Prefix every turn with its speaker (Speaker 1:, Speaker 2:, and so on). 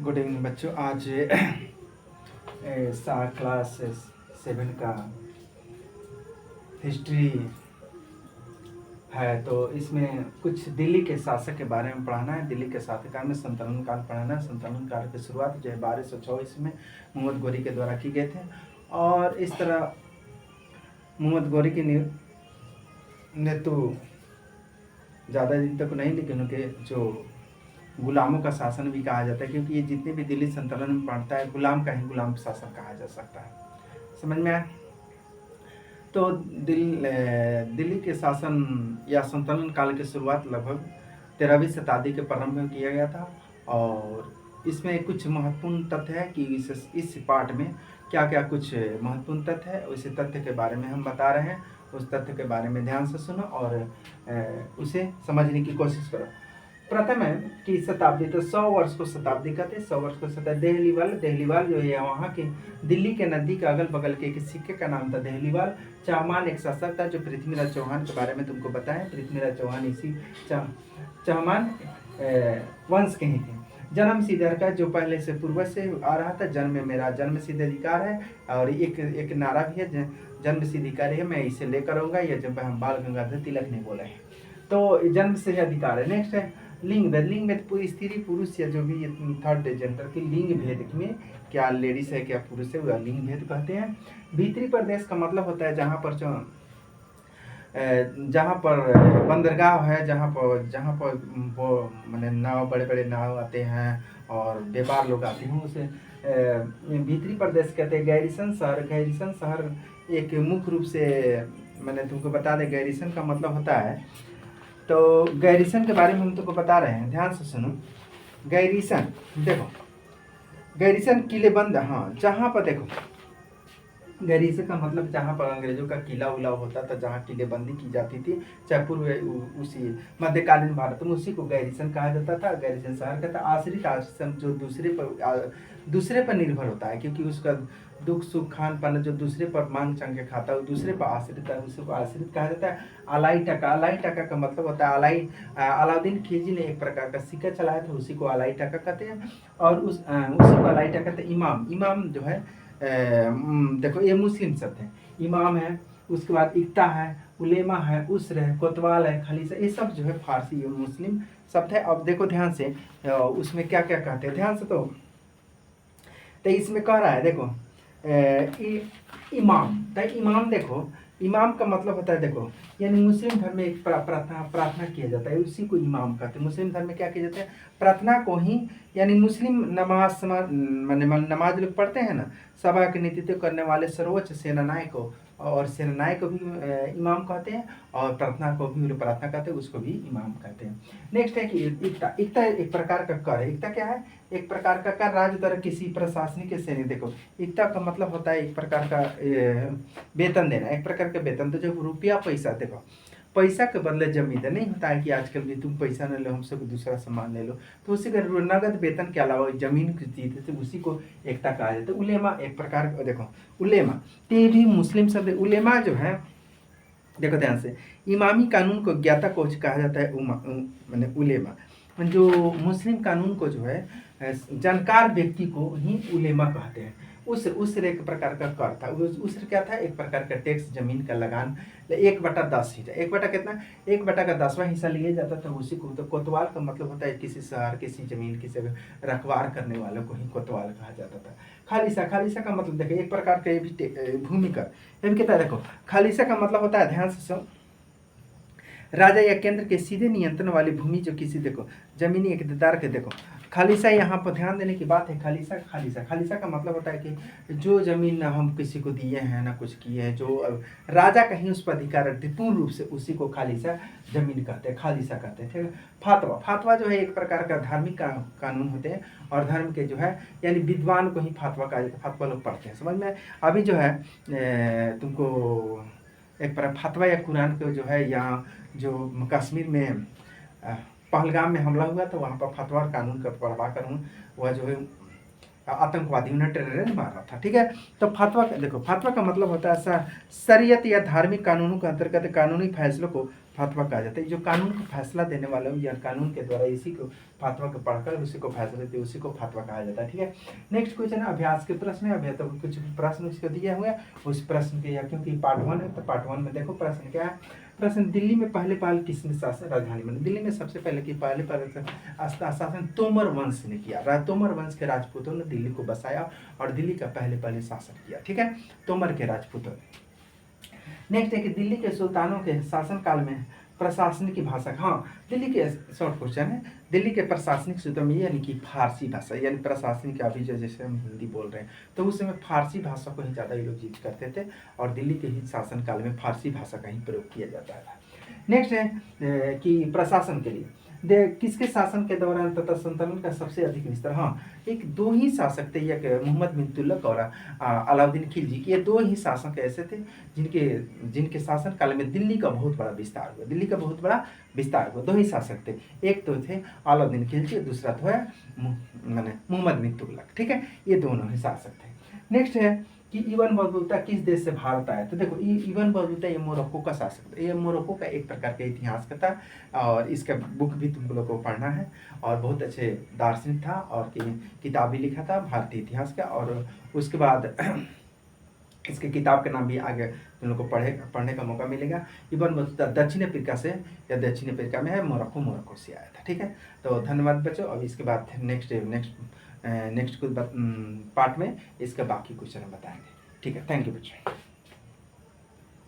Speaker 1: Good evening बच्चों। आज class 7 का हिस्ट्री है, तो इसमें कुछ दिल्ली के शासक के बारे में पढ़ाना है। दिल्ली के शासकाल में संतुलन काल पढ़ाना है। संतुलन काल की शुरुआत जो है 1224 में मोहम्मद गोरी के द्वारा की गए थे, और इस तरह मोहम्मद गोरी की ने तो ज़्यादा दिन तक नहीं, लेकिन उनके जो गुलामों का शासन भी कहा जाता है, क्योंकि ये जितने भी दिल्ली संतुलन में पढ़ता है गुलाम का ही गुलाम शासन कहा जा सकता है। समझ में आया? तो दिल्ली के शासन या संतुलन काल की शुरुआत लगभग 13वीं शताब्दी के प्रारंभ में किया गया था, और इसमें कुछ महत्वपूर्ण तथ्य है कि इस पाठ में क्या क्या कुछ महत्वपूर्ण तथ्य है, उस तथ्य के बारे में हम बता रहे हैं। उस तथ्य के बारे में ध्यान से सुनो और उसे समझने की कोशिश करो। प्रथम है कि शताब्दी, तो 100 वर्ष को शताब्दी कहते हैं। 100 वर्ष को शताब्दी। देहलीवाल जो है वहाँ के दिल्ली के नदी के अगल बगल के एक सिक्के का नाम था देहलीवाल। चहमान एक शासक था जो पृथ्वीराज चौहान के बारे में तुमको बताएं। पृथ्वीराज चौहान इसी चहमान वंश के ही थे। जन्म सिद्ध का जो पहले से पूर्वज से आ रहा था, जन्म मेरा जन्म सिद्ध अधिकार है, और एक नारा भी है, जन्म सिद्ध अधिकार है, मैं इसे लेकर आऊँगा। यह जब हम बाल गंगाधर तिलक ने बोला है, तो जन्म से अधिकार है। नेक्स्ट है लिंग भेद। लिंग भेद स्त्री पुरुष या जो भी थर्ड जेंडर के लिंग भेद में क्या लेडीज है क्या पुरुष है, वह लिंग भेद कहते हैं। भीतरी प्रदेश का मतलब होता है जहाँ पर बंदरगाह है, जहाँ पर वो मैंने नाव, बड़े बड़े नाव आते हैं और व्यापार लोग आते हैं, उसे भीतरी प्रदेश कहते हैं। गैरिसन शहर एक मुख्य रूप से मैंने तुमको बता दें, गैरिसन का मतलब होता है, तो गैरिसन के बारे में हम तुमको बता रहे हैं, ध्यान से सुनो। गैरिसन देखो, गैरिसन किलेबंद, हाँ, जहाँ पर देखो गैरिसन का मतलब जहाँ पर अंग्रेजों का किला उला होता था, जहाँ किलेबंदी की जाती थी, चाहे पूर्व उसी मध्यकालीन भारत में, उसी को गैरिसन कहा जाता था। गैरिसन शहर का था। आश्रित आश्रम जो दूसरे पर निर्भर होता है, क्योंकि उसका दुख सुख खान पान जो दूसरे पर मांग चंग के खाता है, दूसरे पर आश्रित है, उसी को आश्रित कहा जाता है। अलाई टका का मतलब होता है अलाउद्दीन खिलजी ने एक प्रकार का सिक्का चलाया था, उसी को अलाई टका कहते हैं, और उसी को अलाई टका कहते हैं। इमाम जो है देखो ये मुस्लिम शब्द है। इमाम है, उसके बाद इक्ता है, उलेमा है, उसर है, कोतवाल है, खलीसा, ये सब जो है फारसी मुस्लिम शब्द है। अब देखो ध्यान से उसमें क्या क्या कहते हैं, ध्यान से। तो इसमें कह रहा है देखो इमाम, तो इमाम देखो, इमाम का मतलब होता है देखो, यानी मुस्लिम धर्म में एक प्रार्थना किया जाता है, उसी को इमाम कहते हैं। मुस्लिम धर्म में क्या किया जाता है, प्रार्थना को ही, यानी मुस्लिम नमाज लोग पढ़ते हैं ना, सभा के नेतृत्व करने वाले सर्वोच्च सेनानायक को, और सेनानायक को भी इमाम कहते हैं, और प्रार्थना को भी प्रार्थना कहते हैं, उसको भी इमाम कहते हैं। नेक्स्ट है कि एकता एक प्रकार का कर है। एकता क्या है? एक प्रकार का कर राज्य द्वारा किसी प्रशासनिक श्रेणी। देखो एकता का मतलब होता है एक प्रकार का वेतन देना, एक प्रकार का वेतन। तो जब रुपया पैसा, देखो पैसा के बदले जमीन है, नहीं होता है कि आजकल भी तुम पैसा न लो हमसे दूसरा सामान ले लो, तो उसी का नगद वेतन के अलावा जमीन की चीज, तो उसी को एकता कहा जाता है। उलेमा एक प्रकार का, देखो उलेमा ये भी मुस्लिम शब्द। उलेमा जो है देखो ध्यान से, इमामी कानून को ज्ञाता कोच कहा जाता है। मैंने उलेमा जो मुस्लिम कानून को जो है जानकार व्यक्ति को ही उलेमा कहते हैं। उसर एक प्रकार का कर था। उसर क्या था? एक प्रकार का टैक्स, जमीन का लगान, 1/10 हिस्सा। 1/10 कितना? 1/10 का 10वां हिस्सा लिया जाता था, उसी को। तो कोतवाल का मतलब होता है किसी शहर, किसी जमीन, किसी रखवार करने वालों को ही कोतवाल कहा जाता था। खालिसा का मतलब देखो एक प्रकार का ये भी भूमि कर, ये भी कहता है। देखो खालिसा का मतलब होता है, ध्यान से सुन, राजा या केंद्र के सीधे नियंत्रण वाली भूमि जो किसी, देखो जमीनी इकतदार के, देखो खालिसा यहाँ पर ध्यान देने की बात है। खालिसा का मतलब होता है कि जो जमीन ना हम किसी को दिए हैं ना कुछ किए हैं, जो राजा कहीं उस पर अधिकार रखते पूर्ण रूप से, उसी को खालिसा जमीन कहते हैं, खालिसा कहते हैं। ठीक है। फातवा जो है एक प्रकार का धार्मिक कानून होते हैं, और धर्म के जो है यानी विद्वान को ही फातवा लोग पढ़ते हैं। समझ में? अभी जो है तुमको एक प्रकार फातवा या कुरान को जो है, यहाँ जो कश्मीर में पहलगाम में हमला हुआ था, वहाँ पर फतवा कानून का पढ़वा कर वह जो है आतंकवादियों ने टेरर मारा था। ठीक है। तो फतवा देखो, फतवा का मतलब होता है शरीयत या धार्मिक कानूनों के अंतर्गत कानूनी फैसलों को फातवा कहा जाता है। जो कानून का फैसला देने वाला हो या कानून के द्वारा इसी को फातवा को पढ़कर उसी को फैसला देते उसी को फातवा कहा जाता है। ठीक है, नेक्स्ट क्वेश्चन है अभ्यास के प्रश्न है। अभ्यास तो कुछ प्रश्न उसको दिए हुए हैं, उस प्रश्न के, या क्योंकि पार्ट 1 है तो पार्ट 1 में देखो प्रश्न क्या है। प्रश्न, दिल्ली में पहले पहल किसने शासन राजधानी बनी? दिल्ली में सबसे पहले की पहले शासन तोमर वंश ने किया। तोमर वंश के राजपूतों ने दिल्ली को बसाया और दिल्ली का पहले शासन किया। ठीक है, तोमर के राजपूतों ने। नेक्स्ट है कि दिल्ली के सुल्तानों के शासनकाल में प्रशासनिक भाषा, हाँ दिल्ली के, शॉर्ट क्वेश्चन है, दिल्ली के प्रशासनिक सूत्र में यानी कि फारसी भाषा, यानी प्रशासनिक, अभी जैसे हम हिंदी बोल रहे हैं तो उस समय फारसी भाषा को ही ज़्यादा ये लोग यूज करते थे और दिल्ली के ही शासनकाल में फारसी भाषा का ही प्रयोग किया जाता था। नेक्स्ट है कि प्रशासन के लिए किसके शासन के दौरान तथा संतुलन का सबसे अधिक विस्तार? हाँ, एक दो ही शासक थे, एक मोहम्मद बिन तुगलक और अलाउद्दीन खिलजी। ये दो ही शासक ऐसे थे जिनके शासन काल में दिल्ली का बहुत बड़ा विस्तार हुआ। दिल्ली का बहुत बड़ा विस्तार हुआ, दो ही शासक थे, एक तो थे अलाउद्दीन खिलजी, दूसरा तो है मैंने मोहम्मद बिन तुगलक। ठीक है, ये दोनों ही शासक थे। नेक्स्ट है कि इब्न बतूता किस देश से भारत आया? तो देखो इब्न बतूता ये मोरक्को का शासक था। ये मोरक्को का एक प्रकार का इतिहास का था और इसका बुक भी तुम लोग को पढ़ना है और बहुत अच्छे दार्शनिक था और किताब भी लिखा था भारतीय इतिहास का। और उसके बाद इसके किताब का नाम भी आगे तुम लोग को पढ़ने का मौका मिलेगा। इब्न बतूता दक्षिण अफ्रीका से या दक्षिण अफ्रीका में है, मोरक्को से आया था। ठीक है, तो धन्यवाद बच्चों। अब इसके बाद नेक्स्ट कुछ पार्ट में इसका बाकी क्वेश्चन हम बताएंगे। ठीक है, थैंक यू बच्चों।